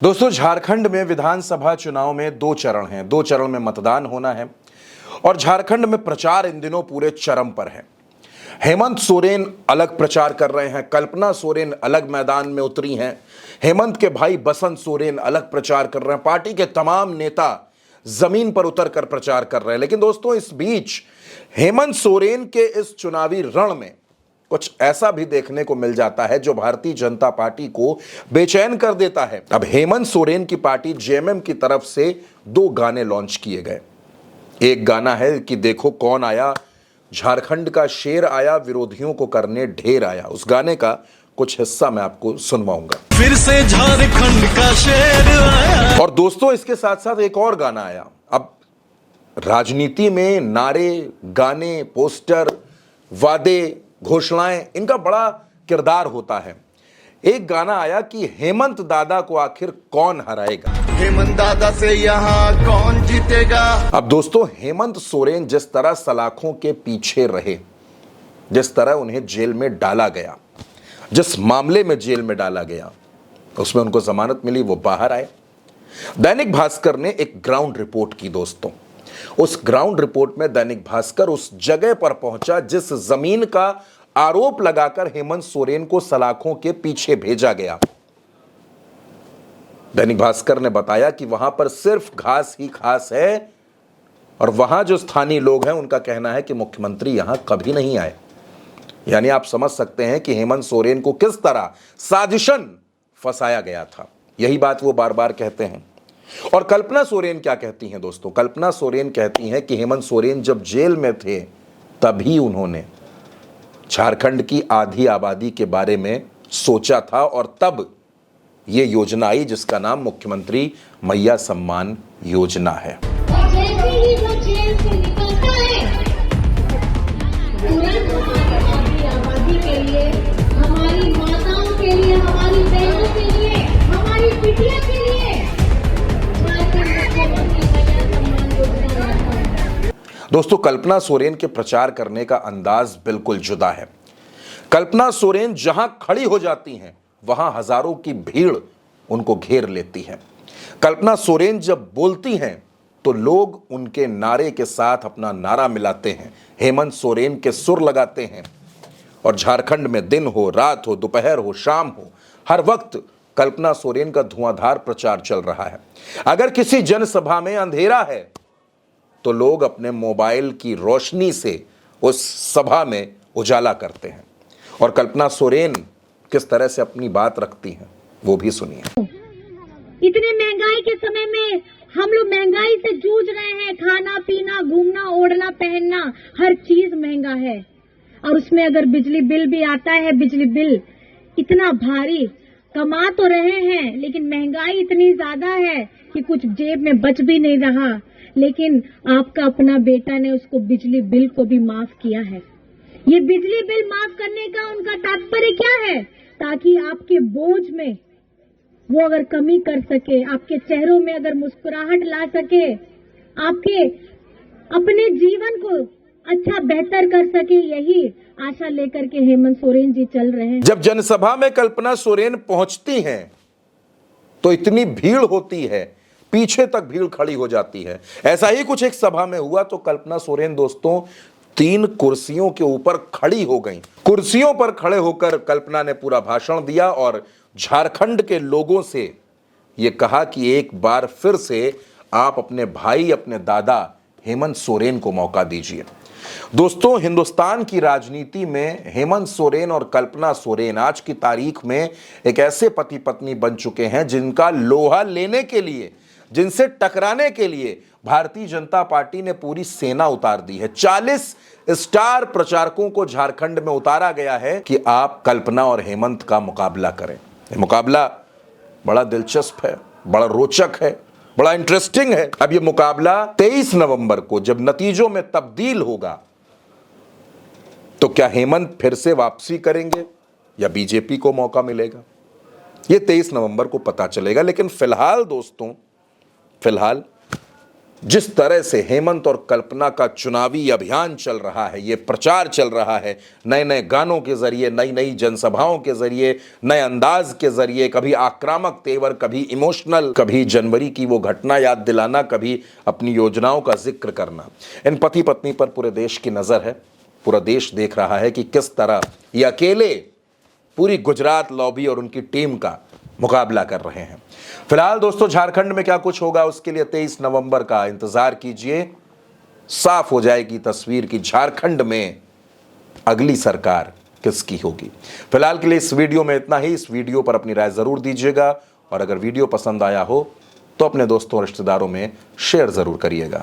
दोस्तों, झारखंड में विधानसभा चुनाव में दो चरण हैं। दो चरण में मतदान होना है और झारखंड में प्रचार इन दिनों पूरे चरम पर है। हेमंत सोरेन अलग प्रचार कर रहे हैं, कल्पना सोरेन अलग मैदान में उतरी हैं, हेमंत के भाई बसंत सोरेन अलग प्रचार कर रहे हैं, पार्टी के तमाम नेता जमीन पर उतर कर प्रचार कर रहे हैं। लेकिन दोस्तों, इस बीच हेमंत सोरेन के इस चुनावी रण में कुछ ऐसा भी देखने को मिल जाता है जो भारतीय जनता पार्टी को बेचैन कर देता है। अब हेमंत सोरेन की पार्टी जेएमएम की तरफ से दो गाने लॉन्च किए गए। एक गाना है कि देखो कौन आया, झारखंड का शेर आया, विरोधियों को करने ढेर आया। उस गाने का कुछ हिस्सा मैं आपको सुनवाऊंगा। फिर से झारखंड का शेर आया। और दोस्तों, इसके साथ साथ एक और गाना आया। अब राजनीति में नारे, गाने, पोस्टर, वादे, घोषणाएं, इनका बड़ा किरदार होता है। एक गाना आया कि हेमंत दादा को आखिर कौन हराएगा, हेमंत दादा से यहाँ कौन जीतेगा। अब दोस्तों, हेमंत सोरेन जिस तरह सलाखों के पीछे रहे, जिस तरह उन्हें जेल में डाला गया, जिस मामले में जेल में डाला गया, उसमें उनको जमानत मिली, वो बाहर आए। दैनिक भास्कर ने एक ग्राउंड रिपोर्ट की दोस्तों। उस ग्राउंड रिपोर्ट में दैनिक भास्कर उस जगह पर पहुंचा जिस जमीन का आरोप लगाकर हेमंत सोरेन को सलाखों के पीछे भेजा गया। दैनिक भास्कर ने बताया कि वहां पर सिर्फ घास ही घास है और वहां जो स्थानीय लोग हैं उनका कहना है कि मुख्यमंत्री यहां कभी नहीं आए। यानी आप समझ सकते हैं कि हेमंत सोरेन को किस तरह साजिशन फंसाया गया था। यही बात वो बार बार कहते हैं। और कल्पना सोरेन क्या कहती हैं दोस्तों? कल्पना सोरेन कहती हैं कि हेमंत सोरेन जब जेल में थे तभी उन्होंने झारखंड की आधी आबादी के बारे में सोचा था और तब यह योजना आई जिसका नाम मुख्यमंत्री मैया सम्मान योजना है। जैसे ही वो जेल से निकलता है, तुरंत हमारी आबादी के लिए, हमारी माताओं के लिए, हमारी बहनों के लिए, हमारी बिटिया के लिए मुख्यमंत्री मैया सम्मान योजना लाता है। दोस्तों, कल्पना सोरेन के प्रचार करने का अंदाज बिल्कुल जुदा है। कल्पना सोरेन जहां खड़ी हो जाती हैं वहां हजारों की भीड़ उनको घेर लेती है। कल्पना सोरेन जब बोलती हैं तो लोग उनके नारे के साथ अपना नारा मिलाते हैं, हेमंत सोरेन के सुर लगाते हैं। और झारखंड में दिन हो, रात हो, दोपहर हो, शाम हो, हर वक्त कल्पना सोरेन का धुआंधार प्रचार चल रहा है। अगर किसी जनसभा में अंधेरा है तो लोग अपने मोबाइल की रोशनी से उस सभा में उजाला करते हैं। और कल्पना सोरेन किस तरह से अपनी बात रखती हैं वो भी सुनिए। इतने महंगाई के समय में हम लोग महंगाई से जूझ रहे हैं। खाना पीना, घूमना, ओढ़ना, पहनना, हर चीज महंगा है। और उसमें अगर बिजली बिल भी आता है, बिजली बिल इतना भारी, कमा तो रहे हैं लेकिन महंगाई इतनी ज्यादा है कि कुछ जेब में बच भी नहीं रहा। लेकिन आपका अपना बेटा ने उसको बिजली बिल को भी माफ किया है। ये बिजली बिल माफ करने का उनका तात्पर्य क्या है? ताकि आपके बोझ में वो अगर कमी कर सके, आपके चेहरों में अगर मुस्कुराहट ला सके, आपके अपने जीवन को अच्छा बेहतर कर सके, यही आशा लेकर के हेमंत सोरेन जी चल रहे हैं। जब जनसभा में कल्पना सोरेन पहुंचती हैं तो इतनी भीड़ होती है, पीछे तक भीड़ खड़ी हो जाती है। ऐसा ही कुछ एक सभा में हुआ तो कल्पना सोरेन दोस्तों 3 कुर्सियों के ऊपर खड़ी हो गई। कुर्सियों पर खड़े होकर कल्पना ने पूरा भाषण दिया और झारखंड के लोगों से यह कहा कि एक बार फिर से आप अपने भाई, अपने दादा हेमंत सोरेन को मौका दीजिए। दोस्तों, हिंदुस्तान की राजनीति में हेमंत सोरेन और कल्पना सोरेन आज की तारीख में एक ऐसे पति पत्नी बन चुके हैं जिनका लोहा लेने के लिए, जिनसे टकराने के लिए भारतीय जनता पार्टी ने पूरी सेना उतार दी है। 40 स्टार प्रचारकों को झारखंड में उतारा गया है कि आप कल्पना और हेमंत का मुकाबला करें। ये मुकाबला बड़ा दिलचस्प है, बड़ा रोचक है, बड़ा इंटरेस्टिंग है। अब ये मुकाबला 23 नवंबर को जब नतीजों में तब्दील होगा तो क्या हेमंत फिर से वापसी करेंगे या बीजेपी को मौका मिलेगा, ये 23 नवंबर को पता चलेगा। लेकिन फिलहाल दोस्तों, फिलहाल जिस तरह से हेमंत और कल्पना का चुनावी अभियान चल रहा है, ये प्रचार चल रहा है, नए नए गानों के जरिए, नई नई जनसभाओं के जरिए, नए अंदाज के जरिए, कभी आक्रामक तेवर, कभी इमोशनल, कभी जनवरी की वो घटना याद दिलाना, कभी अपनी योजनाओं का जिक्र करना। इन पति पत्नी पर पूरे देश की नजर है। पूरा देश देख रहा है कि किस तरह ये अकेले पूरी गुजरात लॉबी और उनकी टीम का मुकाबला कर रहे हैं। फिलहाल दोस्तों, झारखंड में क्या कुछ होगा उसके लिए 23 नवंबर का इंतजार कीजिए। साफ हो जाएगी तस्वीर कि झारखंड में अगली सरकार किसकी होगी। फिलहाल के लिए इस वीडियो में इतना ही। इस वीडियो पर अपनी राय जरूर दीजिएगा और अगर वीडियो पसंद आया हो तो अपने दोस्तों और रिश्तेदारों में शेयर जरूर करिएगा।